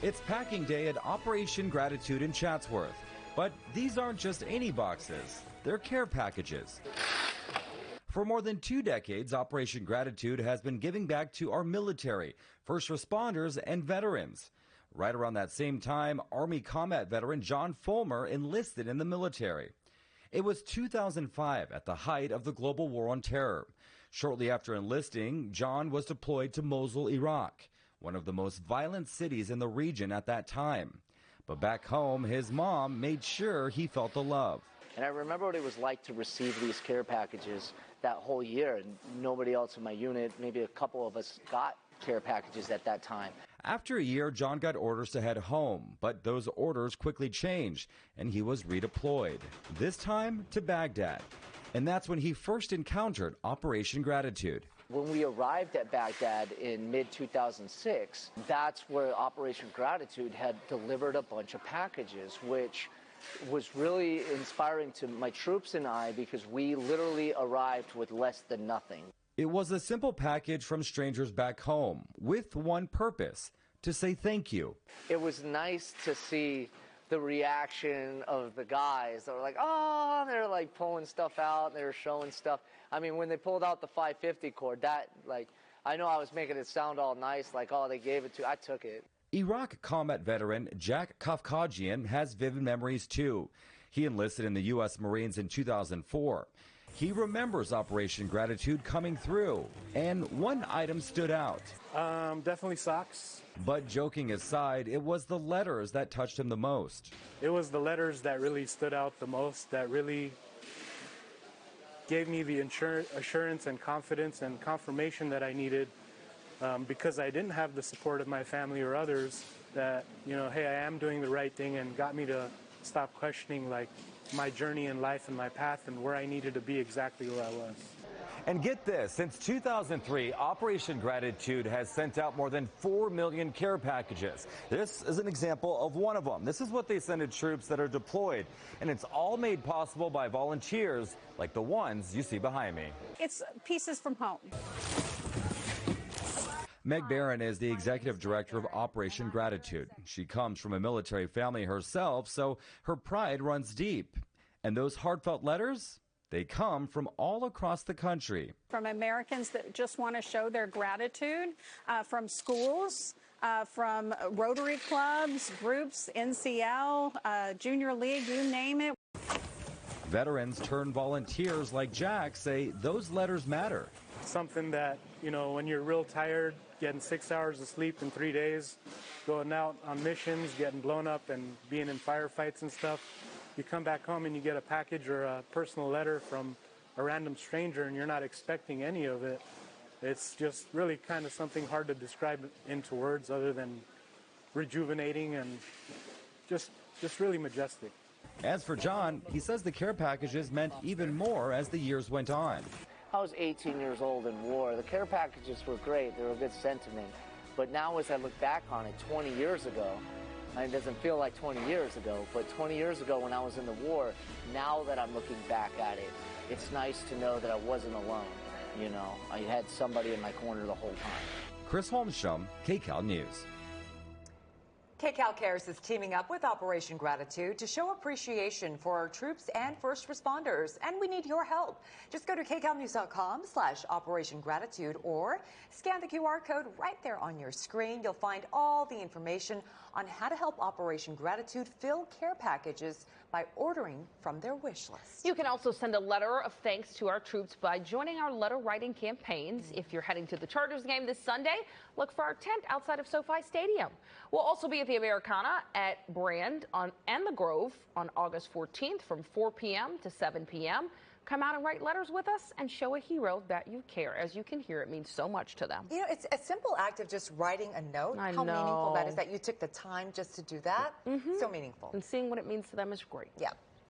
It's packing day at Operation Gratitude in Chatsworth. But these aren't just any boxes, they're care packages. For more than 2 decades, Operation Gratitude has been giving back to our military, first responders, and veterans. Right around that same time, Army combat veteran John Fulmer enlisted in the military. It was 2005 at the height of the global war on terror. Shortly after enlisting, John was deployed to Mosul, Iraq, one of the most violent cities in the region at that time. But back home, his mom made sure he felt the love. And I remember what it was like to receive these care packages that whole year. And nobody else in my unit, maybe a couple of us, got care packages at that time. After a year, John got orders to head home, but those orders quickly changed, and he was redeployed, this time to Baghdad. And that's when he first encountered Operation Gratitude. When we arrived at Baghdad in mid-2006, that's where Operation Gratitude had delivered a bunch of packages, which was really inspiring to my troops and I, because we literally arrived with less than nothing. It was a simple package from strangers back home with one purpose: to say thank you. It was nice to see the reaction of the guys that were like, oh, they're like pulling stuff out, they were showing stuff. I mean, when they pulled out the 550 cord, that, like, I know I was making it sound all nice, like, oh, they gave it to, I took it. Iraq combat veteran Jack Kafkajian has vivid memories too. He enlisted in the U.S. Marines in 2004. He remembers Operation Gratitude coming through, and one item stood out. Definitely socks. But joking aside, it was the letters that touched him the most. It was the letters that really stood out the most, that really gave me the assurance and confidence and confirmation that I needed, because I didn't have the support of my family or others, that, you know, hey, I am doing the right thing, and got me to stop questioning, like, my journey in life and my path and where I needed to be exactly where I was. And get this, since 2003, Operation Gratitude has sent out more than 4 million care packages. This is an example of one of them. This is what they send to troops that are deployed, and it's all made possible by volunteers like the ones you see behind me. It's pieces from home. Meg Barron is the executive director of Operation Gratitude. She comes from a military family herself, so her pride runs deep. And those heartfelt letters, they come from all across the country. From Americans that just want to show their gratitude, from schools, from Rotary clubs, groups, NCL, Junior League, you name it. Veterans turned volunteers like Jack say those letters matter. Something that, you know, when you're real tired, getting 6 hours of sleep in 3 days, going out on missions, getting blown up and being in firefights and stuff, you come back home and you get a package or a personal letter from a random stranger and you're not expecting any of it. It's just really kind of something hard to describe into words other than rejuvenating and just really majestic. As for John, he says the care packages meant even more as the years went on. I was 18 years old in war. The care packages were great. They were a good sentiment. But now as I look back on it 20 years ago, and it doesn't feel like 20 years ago, but 20 years ago when I was in the war, now that I'm looking back at it, it's nice to know that I wasn't alone. You know, I had somebody in my corner the whole time. Chris Holmstrom, KCAL News. KCAL Cares is teaming up with Operation Gratitude to show appreciation for our troops and first responders, and we need your help. Just go to kcalnews.com/Operation Gratitude or scan the QR code right there on your screen. You'll find all the information on how to help Operation Gratitude fill care packages by ordering from their wish list. You can also send a letter of thanks to our troops by joining our letter writing campaigns. If you're heading to the Chargers game this Sunday, look for our tent outside of SoFi Stadium. We'll also be at the Americana at Brand and the Grove on August 14th from 4 p.m. to 7 p.m. Come out and write letters with us and show a hero that you care. As you can hear, it means so much to them. You know, it's a simple act of just writing a note. How meaningful that is, that you took the time just to do that. So meaningful. And seeing what it means to them is great. Yeah.